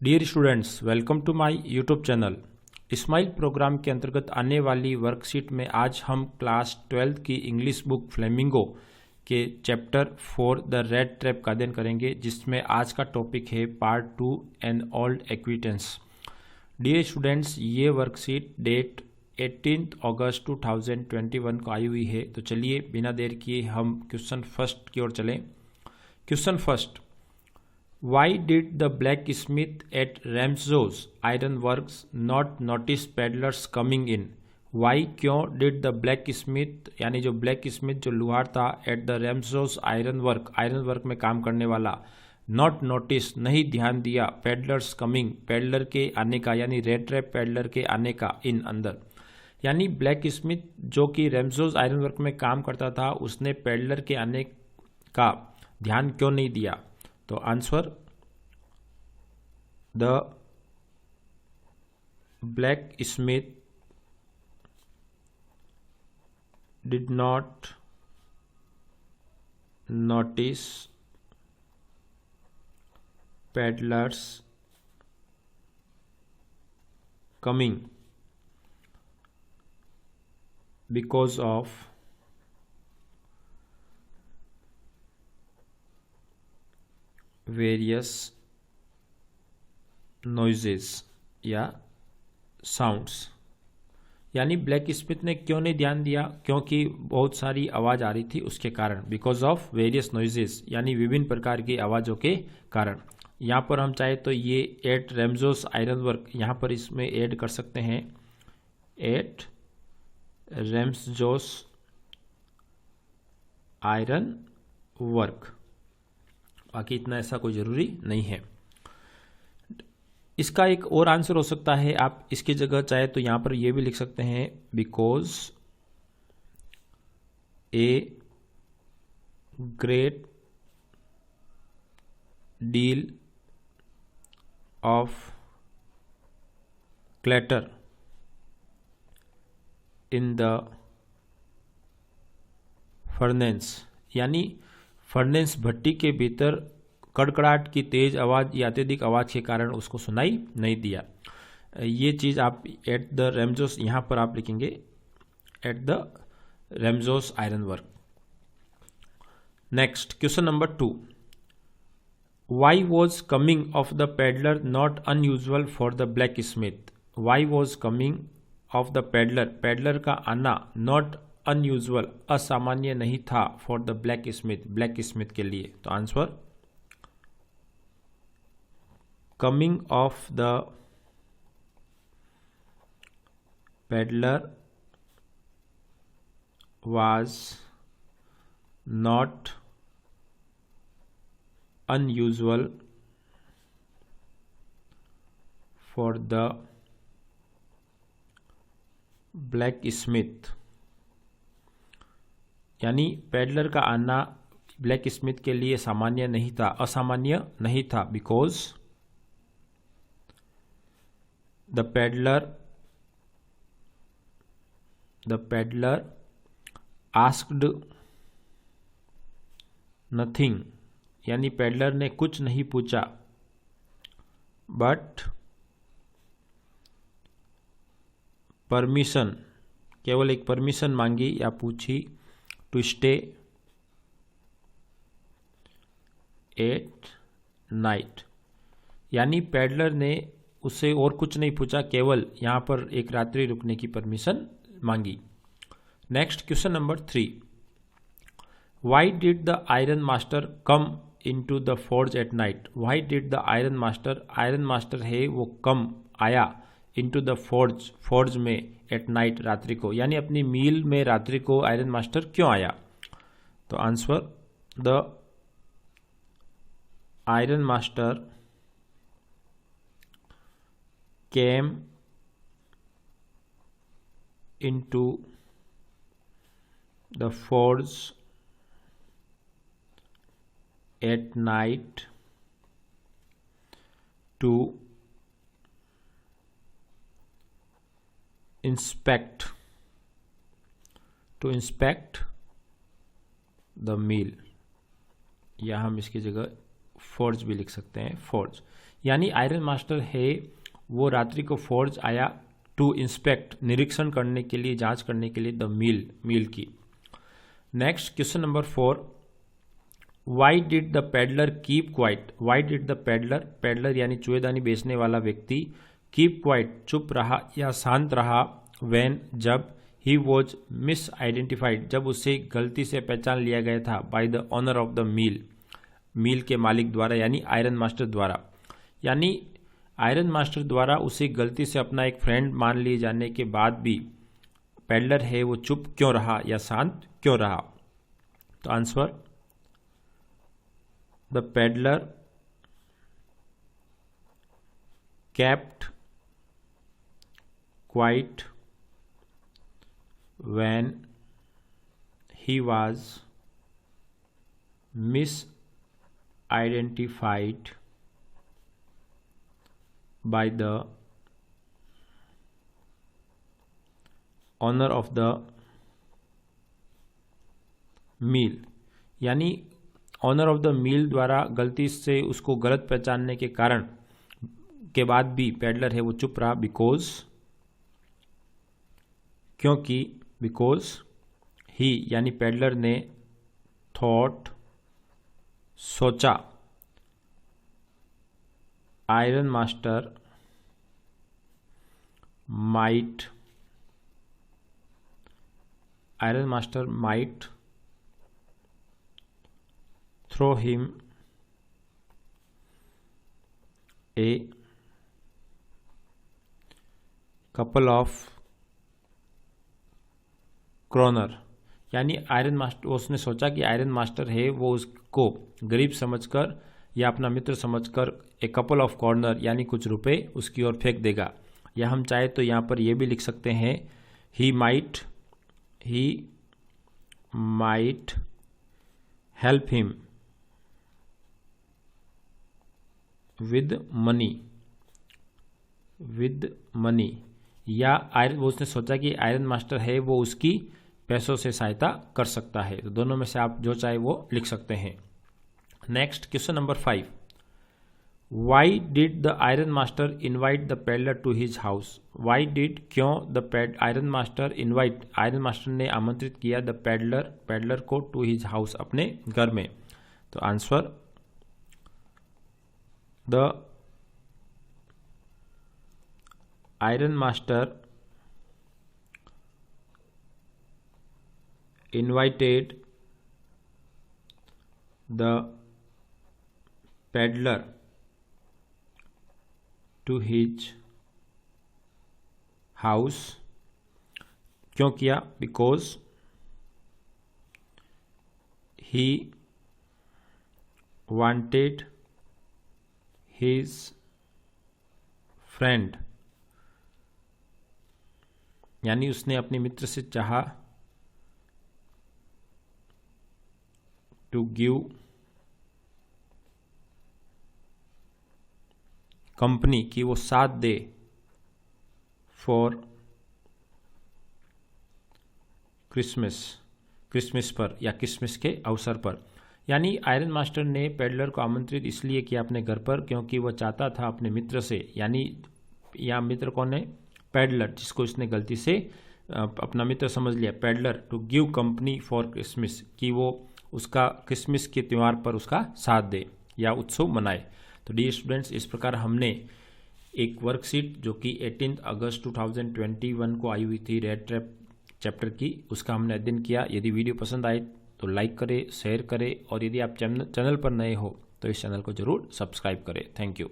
Dear students, welcome to my YouTube channel. Smile program के अंतर्गत आने वाली वर्कशीट में आज हम क्लास 12th की इंग्लिश बुक फ्लेमिंगो के चैप्टर 4 द रेड ट्रैप का अध्ययन करेंगे, जिसमें आज का टॉपिक है part 2 an old acquaintance. Dear students, ये वर्कशीट डेट 18 अगस्त 2021 को आई हुई है। तो चलिए बिना देर किए हम क्वेश्चन फर्स्ट की ओर चलें। Question first, Why did the blacksmith at Ramsey's Iron Works not notice peddlers coming in? Why क्यों did the blacksmith यानी जो blacksmith जो लुहार था at the Ramsey's Iron Work में काम करने वाला not notice नहीं ध्यान दिया peddlers coming peddler के आने का यानी रेड ट्रैप peddler के आने का इन अंदर। यानी ब्लैक जो कि रैमसोस आयरन वर्क में काम करता था उसने पेडलर के आने का ध्यान क्यों नहीं दिया? तो answer, the blacksmith did not notice peddlers coming because of various noises या साउंड्स। यानी ब्लैक स्मिथ ने क्यों नहीं ध्यान दिया? क्योंकि बहुत सारी आवाज़ आ रही थी उसके कारण, बिकॉज ऑफ वेरियस नॉइजेस यानी विभिन्न प्रकार की आवाज़ों के कारण। यहाँ पर हम चाहे तो ये एट रैमसोस आयरन वर्क यहाँ पर इसमें ऐड कर सकते हैं, एट रैमसोस आयरन वर्क, बाकी इतना ऐसा कोई ज़रूरी नहीं है। इसका एक और आंसर हो सकता है, आप इसकी जगह चाहे तो यहाँ पर ये भी लिख सकते हैं, because a great deal of clatter in the furnace, यानी फर्नेंस भट्टी के भीतर कड़कड़ाहट की तेज आवाज़ या अत्यधिक आवाज़ के कारण उसको सुनाई नहीं दिया। ये चीज़ आप एट द रैमसोस यहाँ पर आप लिखेंगे, at the Ramsjo iron work. Next question number 2, why was coming of the peddler not unusual for the blacksmith? Why was coming of the peddler का आना नॉट अनयूजुअल असामान्य नहीं था फॉर द ब्लैक स्मिथ के लिए। तो answer, coming of the peddler was not unusual for the black Smith, यानी peddler का आना ब्लैक स्मिथ के लिए सामान्य नहीं था, असामान्य नहीं था, because the peddler asked nothing, यानी पेडलर ने कुछ नहीं पूछा, बट परमिशन, केवल एक परमिशन मांगी या पूछी, टू स्टे एट नाइट, यानी पेडलर ने उससे और कुछ नहीं पूछा, केवल यहाँ पर एक रात्रि रुकने की परमिशन मांगी। Next question number 3, Y did the iron master come into the forge at night? Y did the iron master है वो कम आया इनटू द फोर्ज में एट नाइट रात्रि को, यानी अपनी मील में रात्रि को आयरन मास्टर क्यों आया? तो answer, the iron master came into the forge at night to inspect the mill, या हम इसकी जगह फोर्ज भी लिख सकते हैं, फोर्ज, यानी आयरन मास्टर है वो रात्रि को फोर्ज आया टू इंस्पेक्ट, निरीक्षण करने के लिए, जांच करने के लिए द मील की। Next question number 4, Y did the peddler keep quiet. Y did the peddler, peddler यानी चूहेदानी बेचने वाला व्यक्ति, कीप क्वाइट चुप रहा या शांत रहा, व्हेन जब, ही वॉज मिस आइडेंटिफाइड जब उसे गलती से पहचान लिया गया था, by the owner of the mill के मालिक द्वारा यानी आयरन मास्टर द्वारा। यानी आयरन मास्टर द्वारा उसे गलती से अपना एक फ्रेंड मान लिए जाने के बाद भी पेडलर है वो चुप क्यों रहा या शांत क्यों रहा। तो answer, the peddler kept quiet when he was misidentified by the owner of the meal। यानी ऑनर ऑफ द मील द्वारा गलती से उसको गलत पहचानने के कारण के बाद भी पेडलर है वो चुप रहा, बिकॉज ही यानी पेडलर ने थॉट सोचा, iron master might throw him a couple of kronor. यानी आयरन मास्टर, उसने सोचा कि आयरन मास्टर है वो उसको गरीब समझकर या अपना मित्र समझकर ए कपल ऑफ कॉर्नर यानी कुछ रुपए उसकी ओर फेंक देगा। या हम चाहे तो यहाँ पर ये भी लिख सकते हैं, he might help him with money. या उसने सोचा कि आयरन मास्टर है वो उसकी पैसों से सहायता कर सकता है। तो दोनों में से आप जो चाहे वो लिख सकते हैं। Next question number 5, why did the iron master invite the peddler to his house. Why did क्यों द आयरन मास्टर इनवाइट, आयरन मास्टर ने आमंत्रित किया द पेडलर को टू हिज हाउस अपने घर में। तो answer, the iron master invited the peddler to his house। क्यों किया? Because he wanted his friend, यानी उसने अपने मित्र से चाहा to give कंपनी की वो साथ दे फॉर क्रिसमस पर या क्रिसमस के अवसर पर। यानी आयरन मास्टर ने पेडलर को आमंत्रित इसलिए किया अपने घर पर क्योंकि वह चाहता था अपने मित्र से, यानी यहाँ मित्र कौन है? पेडलर, जिसको इसने गलती से अपना मित्र समझ लिया, peddler, to give company for Christmas, कि वो उसका क्रिसमस के त्यौहार पर उसका साथ दे या उत्सव मनाए। तो डियर स्टूडेंट्स, इस प्रकार हमने एक वर्कशीट जो कि 18 अगस्त 2021 को आई हुई थी रेड ट्रैप चैप्टर की, उसका हमने अध्ययन किया। यदि वीडियो पसंद आए तो लाइक करें, शेयर करें और यदि आप चैनल पर नए हो तो इस चैनल को जरूर सब्सक्राइब करें। Thank you.